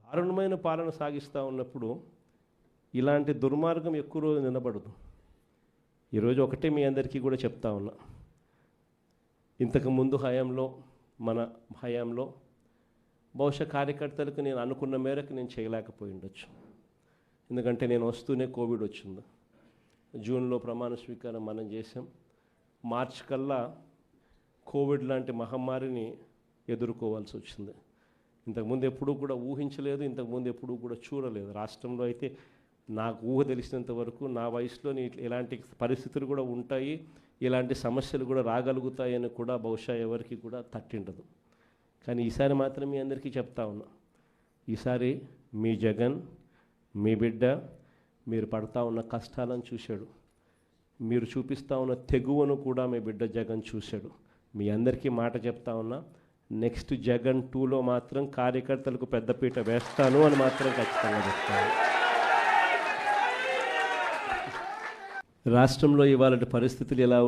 దారుణమైన పాలన సాగిస్తూ ఉన్నప్పుడు ఇలాంటి దుర్మార్గం ఎక్కువ రోజు నిలబడదు. ఈరోజు ఒకటే మీ అందరికీ కూడా చెప్తా ఉన్నా, ఇంతకుముందు హయాంలో మన హయాంలో బహుశా కార్యకర్తలకు నేను అనుకున్న మేరకు నేను చేయలేకపోయి ఉండొచ్చు. ఎందుకంటే నేను వస్తూనే కోవిడ్ వచ్చింది. జూన్లో ప్రమాణ స్వీకారం మనం చేసాం. మార్చ్ కల్లా కోవిడ్ లాంటి మహమ్మారిని ఎదుర్కోవాల్సి వచ్చింది. ఇంతకుముందు ఎప్పుడూ కూడా ఊహించలేదు, ఇంతకుముందు ఎప్పుడూ కూడా చూడలేదు. రాష్ట్రంలో అయితే నాకు ఊహ తెలిసినంత వరకు నా వయసులో ఇలాంటి పరిస్థితులు కూడా ఉంటాయి, ఇలాంటి సమస్యలు కూడా రాగలుగుతాయని కూడా బహుశా ఎవరికి కూడా తట్టిండదు. కానీ ఈసారి మాత్రం మీ అందరికీ చెప్తా ఉన్నా, ఈసారి మీ జగన్, మీ బిడ్డ మీరు పడతా ఉన్న కష్టాలను చూశాడు, మీరు చూపిస్తూ ఉన్న తెగువను కూడా మీ బిడ్డ జగన్ చూశాడు. మీ అందరికీ మాట చెప్తా ఉన్నా, నెక్స్ట్ జగన్ 2లో మాత్రం కార్యకర్తలకు పెద్దపీట వేస్తాను అని మాత్రం ఖచ్చితంగా చెప్తాను. రాష్ట్రంలో ఇవాళ పరిస్థితులు ఎలా